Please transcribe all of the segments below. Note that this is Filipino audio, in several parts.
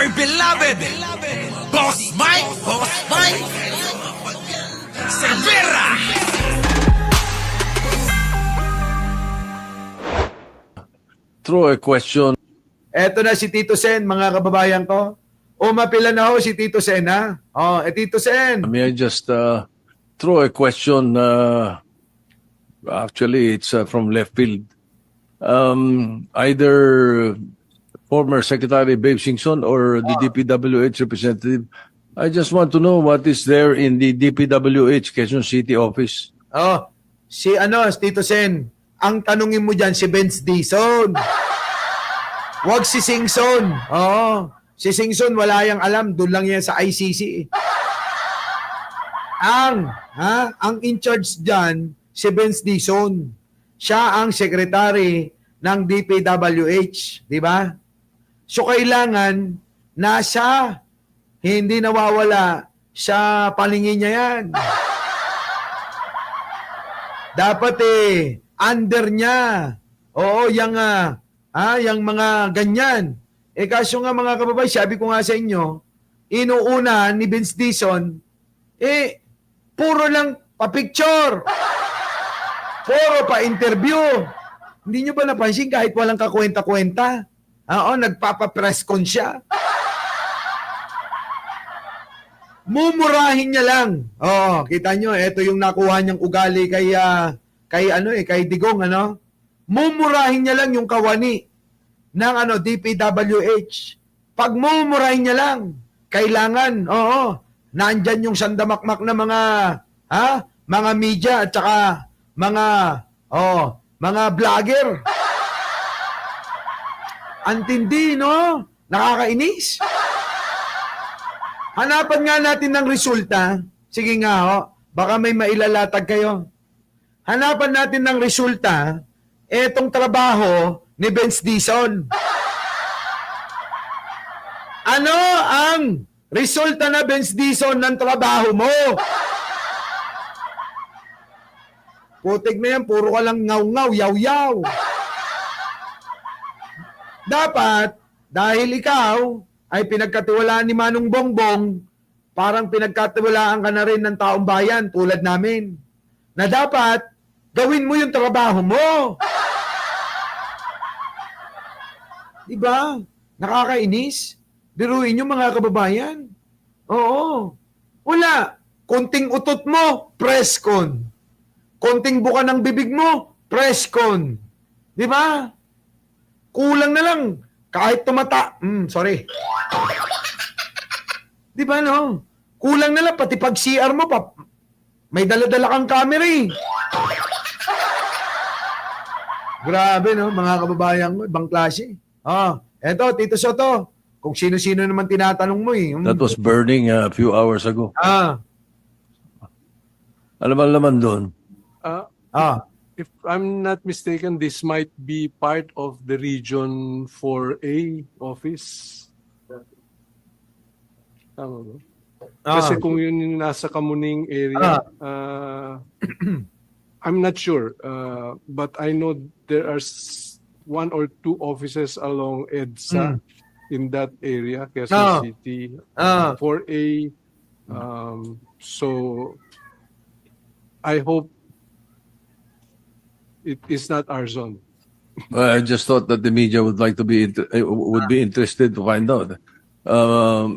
dear beloved, Boss Mike, Cervera. Throw a question. Eto na si Tito Sen, mga kababayan ko. Umapila na ho si Tito Sen, ha? Tito Sen. May I just throw a question? Actually, it's from left field. Either former Secretary Babe Singson or the DPWH representative. I just want to know what is there in the DPWH Quezon City office. Si Tito Sen, ang tanungin mo dyan, si Benz Dizon. Huwag si Singson. Si Singson, wala yang alam. Doon lang yan sa ICC. Ang in charge dyan, si Benz Dizon. Siya ang secretary ng DPWH. Di ba? So, kailangan nasa, hindi nawawala sa paningin niya yan. Dapat under niya. Oo, yung mga ganyan. Kaso nga mga kababay, sabi ko nga sa inyo, inuuna ni Vince Dizon, puro lang pa-picture. Puro pa-interview. Hindi nyo ba napansin kahit walang kakwenta-kwenta? Nagpapa-press con siya. Mumurahin niya lang. Kita nyo, ito yung nakuha niyang ugali kay Digong, Mumurahin niya lang yung kawani ng DPWH. Pag mumurahin niya lang, kailangan, nandyan yung sandamakmak na mga media at saka mga vlogger. Antindi, no? Nakakainis. Hanapan nga natin ng resulta. Sige nga, baka may mailalatag kayo. Hanapan natin ng resulta, etong trabaho ni Benz Dizon. Ano ang resulta na Benz Dizon ng trabaho mo? Putik na yan, puro ka lang ngaw-ngaw, yaw-yaw. Dapat, dahil ikaw ay pinagkatiwalaan ni Manong Bongbong, parang pinagkatiwalaan ka na rin ng taong bayan tulad namin, na dapat gawin mo yung trabaho mo. Diba? Nakakainis. Biruin nyo mga kababayan. Oo. Wala. Konting utot mo, press con. Konting buka ng bibig mo, press con. Diba? Kulang na lang. Kahit tumata. Sorry. Diba no? Kulang na lang. Pati pag CR mo, may dala-dala kang camera eh. Grabe no, mga kababayan mo. Ibang klase. Eto, Tito Soto. Kung sino-sino naman tinatanong mo eh. That was burning a few hours ago. Alam mo naman doon. If I'm not mistaken, this might be part of the Region 4A office. Tama ba? Kasi kung yun yung nasa Kamuning area, I'm not sure. But I know there are one or two offices along EDSA in that area, Quezon City, 4A. So I hope it is not our zone. I just thought that the media would like to would be interested to find out.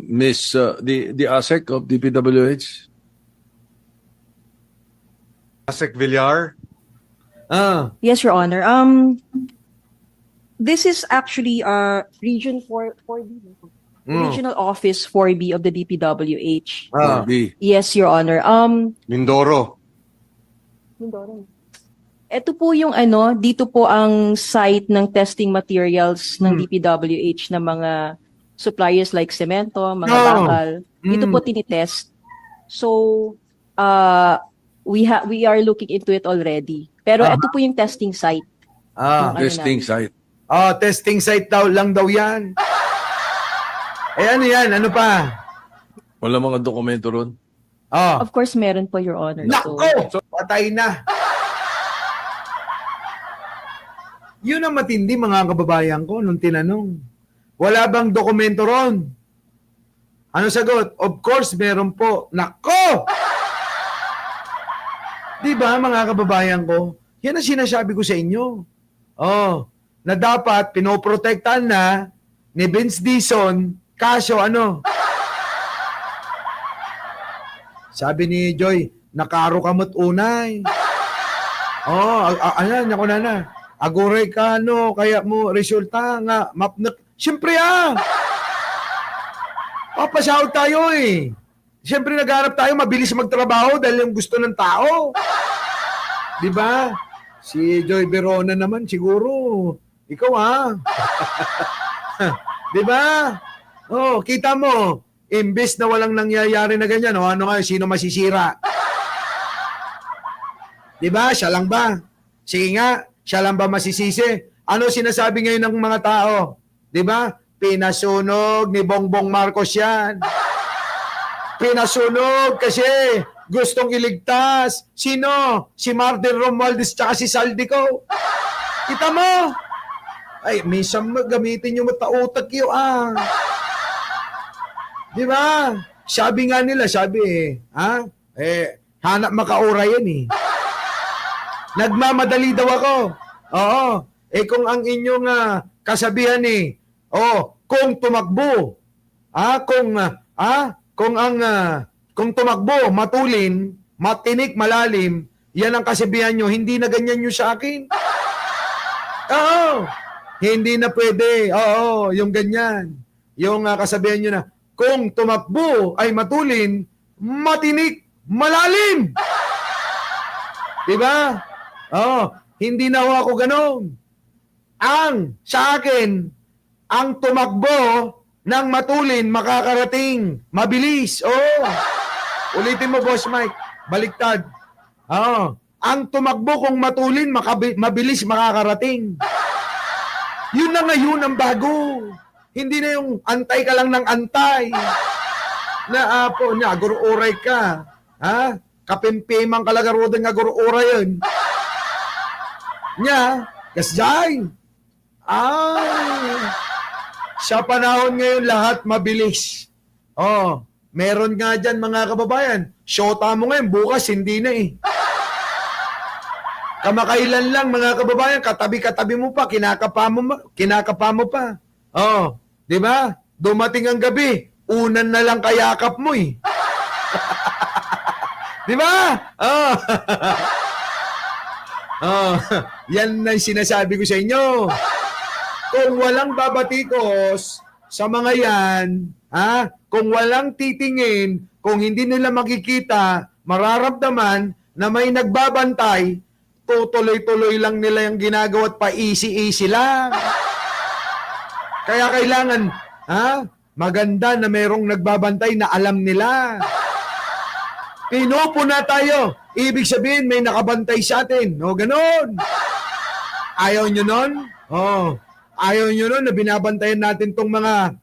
Miss, the ASEC of DPWH? Asek Villar. Yes, Your Honor. This is actually Region 4B. Regional Office 4B of the DPWH. B. Yes, Your Honor. Mindoro. Ito po yung dito po ang site ng testing materials ng DPWH na mga suppliers like semento, mga bakal. Dito po tinitest. So, we are looking into it already. Pero ito po yung testing site. Testing site. Testing site lang daw yan. Ano yan? Ano pa? Wala mga dokumento ron? Of course, meron po, Your Honor. Nako! Patay na. Yun ang matindi mga kababayan ko nung tinanong. Wala bang dokumento ron? Ano sagot? Of course, meron po. Nako! Di ba, mga kababayan ko? Yan ang sinasabi ko sa inyo. Oh, na dapat pinoprotektahan na ni Vince Dizon, kaso ano? Sabi ni Joy, nakaro kamot unay. Oh, ayan, ako na. Aguray ka, no, kaya mo resulta nga, mapnak. Siyempre papasahod tayo eh. Siyempre nagharap tayo, mabilis magtrabaho dahil yung gusto ng tao. Di ba? Si Joy Verona naman, siguro, ikaw Di ba? Oh, kita mo, imbes na walang nangyayari na ganyan, ano nga, sino masisira? Di ba? Siya lang ba? Sige nga, siya lang ba masisisi? Ano sinasabi ngayon ng mga tao? Di ba? Pinasunog ni Bongbong Marcos yan. Pinasunog kasi gustong iligtas. Sino? Si Martin Romualdez tsaka si Saldico. Kita mo? Ay, minsan gamitin yung matautak yun Di ba? Sabi nga nila, hanap makaura yan eh. Nagmamadali daw ako. Oo. Kung ang inyong kasabihan kung tumakbo, kung tumakbo, matulin, matinik, malalim, yan ang kasabihan nyo, hindi na ganyan nyo sa akin. Oo. Hindi na pwede. Oo, yung ganyan. Yung kasabihan nyo na, kung tumakbo ay matulin, matinik, malalim. Diba? Oo. Hindi na ako ganon. Sa akin, ang tumakbo ng matulin, makakarating, mabilis. Ulitin mo, Boss Mike. Baliktad. Ang tumakbo kung matulin, mabilis, makakarating. Yun na ngayon ang bago. Hindi na yung antay ka lang ng antay. Aguro-uray ka. Kapimpimang kalagarudan nga aguro-uray yun. Kasjay. Sa panahon ngayon, lahat mabilis. Meron nga dyan, mga kababayan. Shota mo ngayon, bukas hindi na eh. Kamakailan lang, mga kababayan, katabi-katabi mo pa, kinakapa mo pa. Di ba? Dumating ang gabi, unan na lang kayakap mo eh. Di ba? Yan ang sinasabi ko sa inyo. Kung walang babatikos sa mga yan, kung walang titingin, kung hindi nila makikita, mararamdaman na may nagbabantay, tutuloy-tuloy lang nila yung ginagawa at pa-easy-easy lang. Kaya kailangan, maganda na merong nagbabantay na alam nila. Pinupuna tayo. Ibig sabihin, may nakabantay sa atin. Ganon. Ayaw nyo nun? Ayaw nyo nun na binabantayan natin tong mga,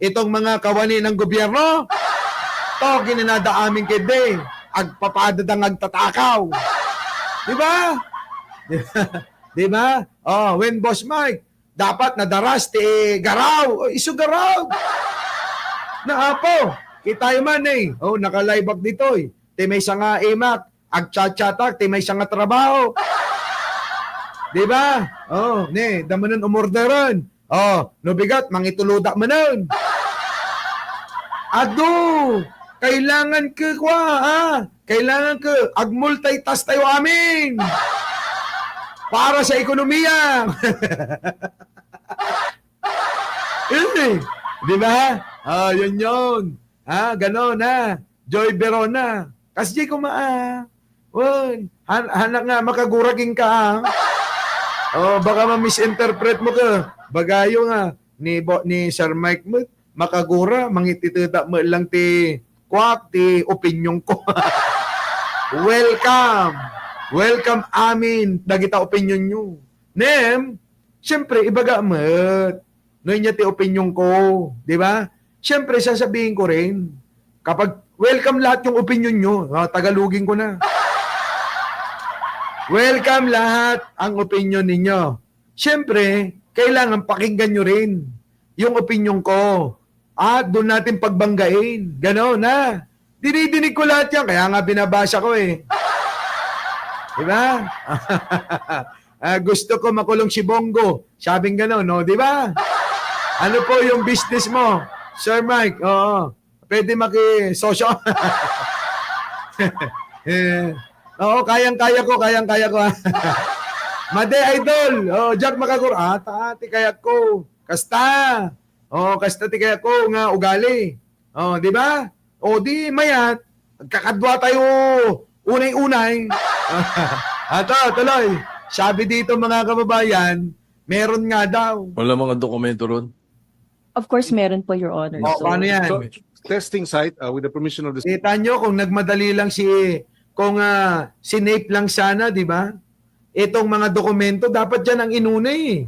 itong mga kawani ng gobyerno? To, ginanada aming kede. Agpapadad ang agtatakaw. Di ba? Di ba? When Boss Mike, dapat nadaras, garaw. Isu garaw. Naapo. Kitay man eh. Naka-live up dito eh. May sanga emak, agchat-chatak, may sanga trabaho. Di ba? Damanan umorderan. Nubigat, mangituludak manan. Kailangan kailangan agmultitask tayo amin. Para sa ekonomiya. Di ba? Yun. Ganon Joy Verona. Kasi hanak nga, makaguraging ka baka ma-misinterpret mo ka. Bagayo nga, ni Sir Mike mo, makagura, mangititita mo lang ti opinion ko. Welcome amin, dagita opinion nyo. Siyempre, ibaga mat. Noy ti opinion ko. Di ba? Siyempre, sasabihin ko rin, kapag welcome lahat yung opinion nyo, Tagalogin ko na. Welcome lahat ang opinion ninyo. Siyempre, kailangan pakinggan nyo rin yung opinion ko. at doon natin pagbanggain. Ganon na. Dinidinig ko lahat yan, kaya nga binabasa ko eh. Diba? Gusto ko makulong si Bongo. Sabing gano'n, no? Diba? Ano po yung business mo? Sir Mike, oo. Pwede maki-sosyo. Oo, kayang-kaya ko. Made Idol. Oh, Jack Makagur. Ti kaya ko. Kasta. Oh, kasta ti kaya ko nga ugali. Oh, di ba? O di mayat. Kakadwa tayo unay-unay. Ato, tuloy. Sabi dito mga kababayan, meron nga daw. Wala mga dokumento ron. Of course, meron po, Your Honor. O, paano yan? So, testing site with the permission of the Kita nyo kung nagmadali lang kung sinape lang sana, di ba? Itong mga dokumento, dapat yan ang inuna eh.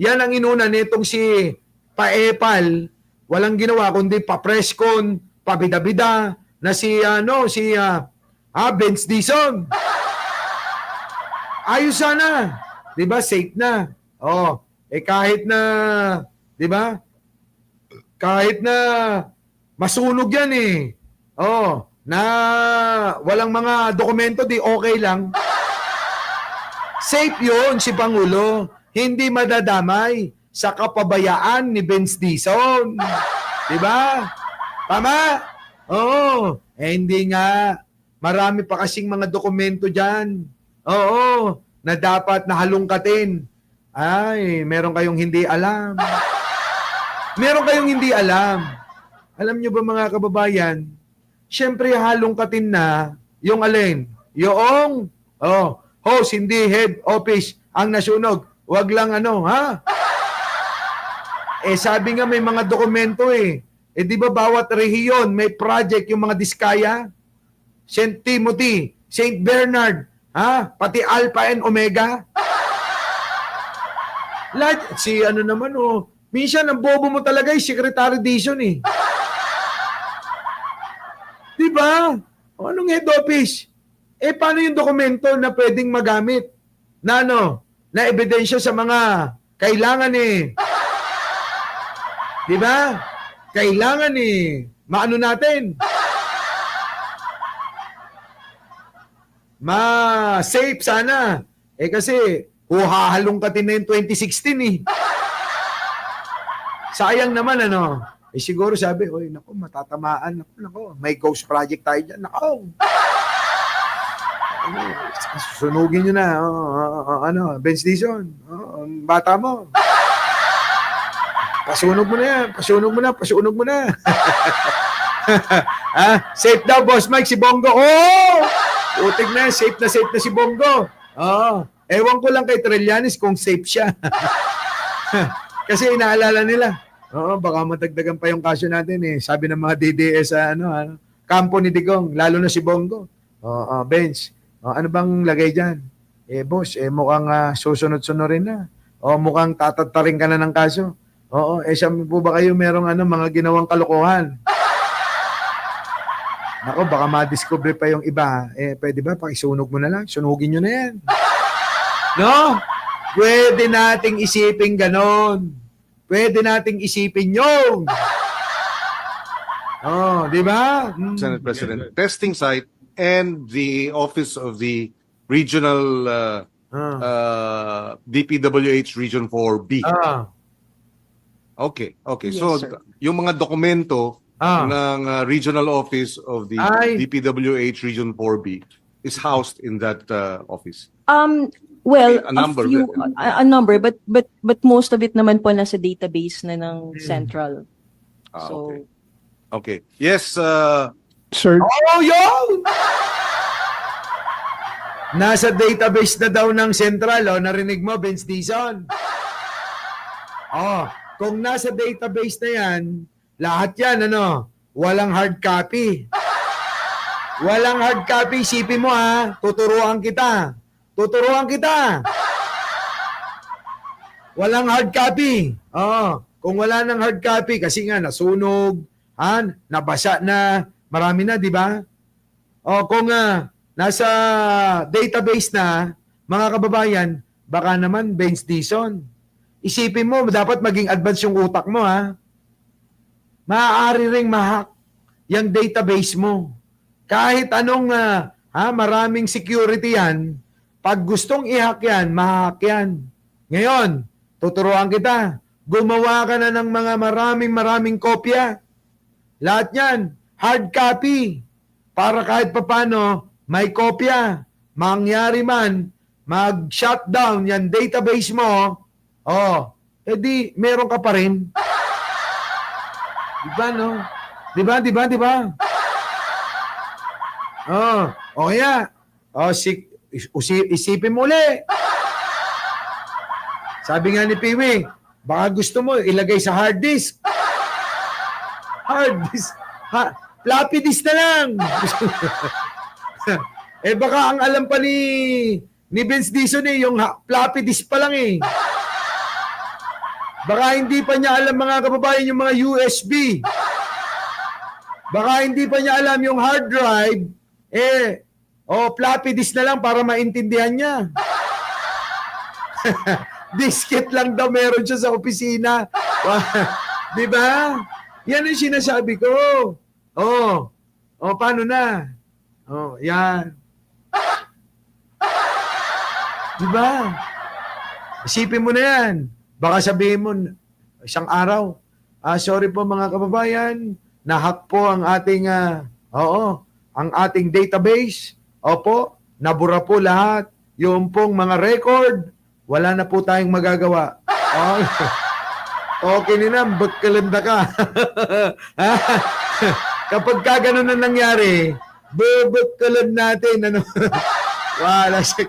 Yan ang inuna nitong si Paepal, walang ginawa kundi pa-presscon, pabida-bida, na si Benz Dizon. Ayos sana. Di ba? Safe na. Oh, kahit na, di ba? Kahit na masunog yan eh. Oh, na walang mga dokumento, di okay lang. Safe yun si Pangulo. Hindi madadamay sa kapabayaan ni Benz Dizon. Diba? Tama? Oo. Hindi nga. Marami pa kasing mga dokumento dyan. Oo. Na dapat nahalungkatin. Ay, meron kayong hindi alam. Meron kayong hindi alam. Alam nyo ba mga kababayan, syempre halungkatin na yung alin? Yung, host, hindi head office ang nasunog. Wag lang ha? Sabi nga may mga dokumento di ba bawat rehiyon may project yung mga Diskaya, St. Timothy, St. Bernard, pati Alpha and Omega. Lahat, naman minsan ang bobo mo talaga Secretary Dizon Di ba? Anong head office? Paano yung dokumento na pwedeng magamit? Na ebidensya sa mga kailangan Di ba? Kailangan maano natin? Ma-safe sana. Kasi hahalungkatin na yung 2016 Sayang naman siguro sabi, naku, matatamaan. Naku, may ghost project tayo dyan. Naku. Sunugin nyo na. Benz Dizon. Bata mo. Pasunog mo na. Safe daw, Boss Mike, si Bongo. Utig na, safe na si Bongo. Ewan ko lang kay Trillanes kung safe siya. Kasi inaalala nila. Baka matagdagan pa yung kaso natin Sabi ng mga DDS sa kampo ni Digong, lalo na si Bongo. Benz, ano bang lagay dyan? Boss, mukhang susunod-sunod rin na. Mukhang tatataring ka na ng kaso. Sabi po ba kayo merong mga ginawang kalokohan? Nako, baka ma-discover pa yung iba. Pwede ba pakisunog mo na lang? Sunugin nyo na yan. No? Pwede nating isipin ganon. Pwede nating isipin yung. Di ba? Senate President. Testing site and the office of the regional DPWH Region 4B. Okay. Yes, So, sir. yung mga dokumento ng regional office of the DPWH Region 4B is housed in that office. Well, A number, a number, but most of it naman po nasa database na ng central. So, Okay. Yes, Sir, Yun! Nasa database na daw ng central, narinig mo, Benz Dizon? Kung nasa database na yan, lahat yan, walang hard copy. Walang hard copy, isipin mo tuturuan kita. Walang hard copy. Kung wala ng hard copy, kasi nga nasunog, nabasa na, marami na, di ba? Kung nasa database na, mga kababayan, baka naman Benz Dizon. Isipin mo, dapat maging advance yung utak mo, maaari ring ma-hack yung database mo. Kahit anong maraming security yan, pag gustong i-hack yan, ma-hack yan. Ngayon, tuturuan kita. Gumawa ka na ng mga maraming kopya. Lahat yan, hard copy. Para kahit papano, may kopya. Mangyari man, mag-shutdown yan database mo, edi meron ka pa rin. Diba, no? Diba? O kaya, isipin mo ulit. Sabi nga ni Piwi, baka gusto mo ilagay sa hard disk. Hard disk. Floppy disk na lang. Baka ang alam pa ni Vince Dizon yung floppy disk pa lang eh. Baka hindi pa niya alam mga kababayan yung mga USB. Baka hindi pa niya alam yung hard drive. Floppy disk na lang para maintindihan niya. Disket lang daw meron siya sa opisina. Di ba? Yan ang sinasabi ko. Paano na? Yan. Di ba? Isipin mo na yan. Baka sabihin mo, isang araw, sorry po mga kababayan, nahack po ang ating, ang ating database. Opo, nabura po lahat. Yung pong mga record, wala na po tayong magagawa. Okay na, bagkalanda ka. Kapag ka ganun na nangyari, bubukkalan natin. Ano? Wala siya.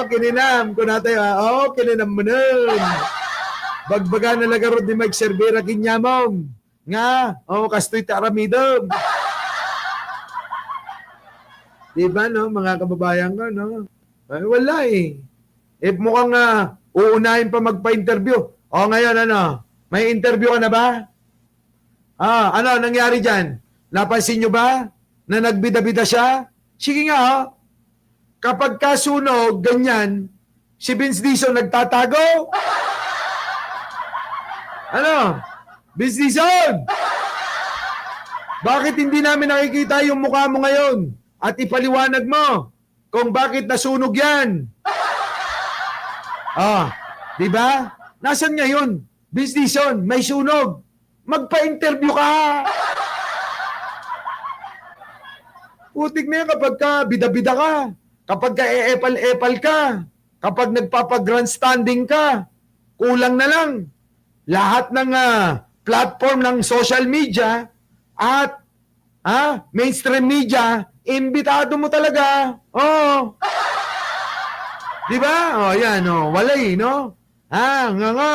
Kininam ko natin. Kininam mo nun. Bagbaga na lagarod ni Mike Cervera kinyamong. Nga, kastoy taramidom. Diba, no? Mga kababayan ko, no? Wala eh. Mukhang uunahin pa magpa-interview. Ngayon, may interview ka na ba? Ano nangyari dyan? Napansin nyo ba na nagbida-bida siya? Sige nga, kapag kasunog, ganyan, si Vince Dizon nagtatago? Ano? Vince Dizon! Bakit hindi namin nakikita yung mukha mo ngayon? At ipaliwanag mo kung bakit nasunog yan? Di ba? Nasaan ngayon? Vince Dizon, may sunog. Magpa-interview ka. Putik na yan kapag ka bida-bida ka. Kapag ka e-epal-epal ka. Kapag nagpapag-grandstanding ka. Kulang na lang. Lahat ng platform ng social media at mainstream media, imbitado mo talaga. Di ba? Yan, wala eh, no? Nga.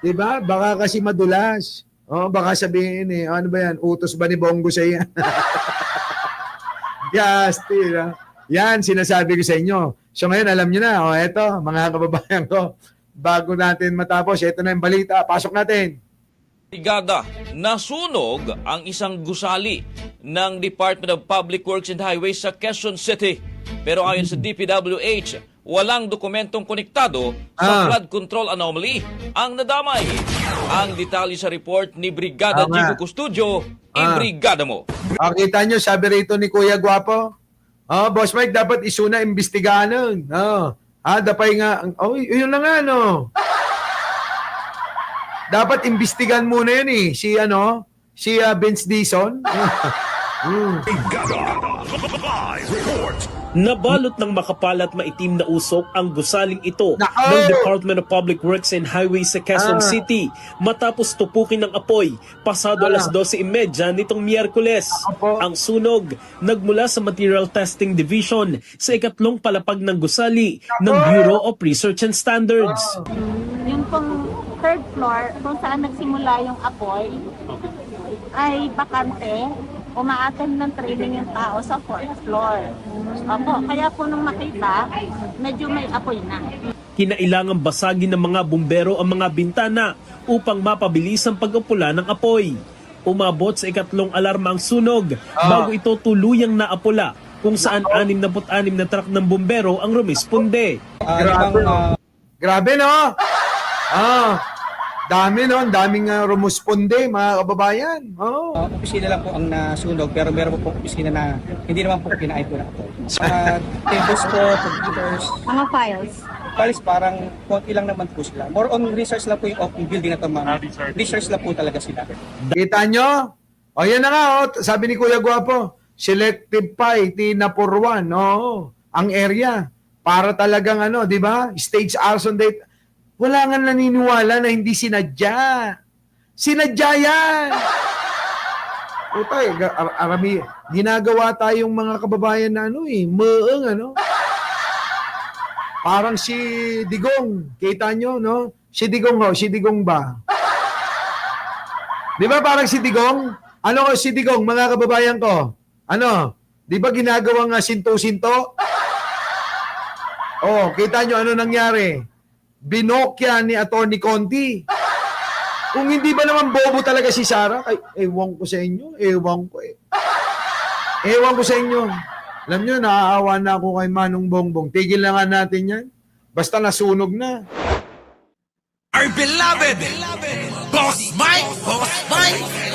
Di ba? Baka kasi madulas. Baka sabihin ano ba yan? Utos ba ni Bongo sa yan? Gasti, yan, sinasabi ko sa inyo. So ngayon, alam nyo na, eto, mga kababayan ko, bago natin matapos, eto na yung balita. Pasok natin. Brigada, nasunog ang isang gusali ng Department of Public Works and Highways sa Quezon City. Pero ayon sa DPWH, walang dokumentong konektado sa flood control anomaly ang nadamay. Ang detalye sa report ni Brigada Jigo Custodio, i-brigada mo. Kita nyo, sabi rito ni Kuya Guapo, Boss Mike, dapat isuna imbestigahan nun. Dapay nga, yun na nga, no. Dapat imbestigahan muna yun eh. Si Vince Dizon. Nabalot ng makapal at maitim na usok ang gusaling ito ng Department of Public Works and Highways sa Quezon City matapos tupukin ng apoy pasado alas 12:30 nitong Miyerkules. Ang sunog nagmula sa Material Testing Division sa ikatlong palapag ng gusali ng Bureau of Research and Standards. Yung pong third floor, kung saan nagsimula yung apoy, ay bakante. Umaattend ng training yung tao sa fourth floor. Kaya po nung makita, medyo may apoy na. Kinailangang basagin ng mga bumbero ang mga bintana upang mapabilis ang pag-upula ng apoy. Umabot sa ikatlong alarma ang sunog bago ito tuluyang naapula kung saan 66 na truck ng bumbero ang rumisponde. Grabe, no? Dami no, ang daming rumusponde, mga kababayan. Oh. Opisina lang po ang nasunog, pero meron po opisina na hindi naman po kinain po na ako. Tables po, computers, Mga files. files parang konti lang naman po sila. More on research lang po yung building na ito, ma'am. Research lang po talaga sila. Kita nyo? O yan na nga, sabi ni Kuya Guapo, selective pa, tinapurwan, ang area. Para talagang di ba? Stage arson date. Wala nga naniniwala na hindi sinadya. Sinadya yan! Utay, arami, ginagawa tayong mga kababayan na maeng, Parang si Digong, kita nyo, no? Si Digong ba? Di ba parang si Digong? Ano si Digong, mga kababayan ko? Di ba ginagawang sinto-sinto? Kita nyo ano nangyari? Binokya ni Atty. Conti. Kung hindi ba naman bobo talaga si Sara, ay, ewan ko sa inyo. Ewan ko sa inyo. Alam nyo, naaawa na ako kay Manong Bongbong. Tigil na nga natin yan. Basta nasunog na. Our beloved Boss Mike, Boss Mike.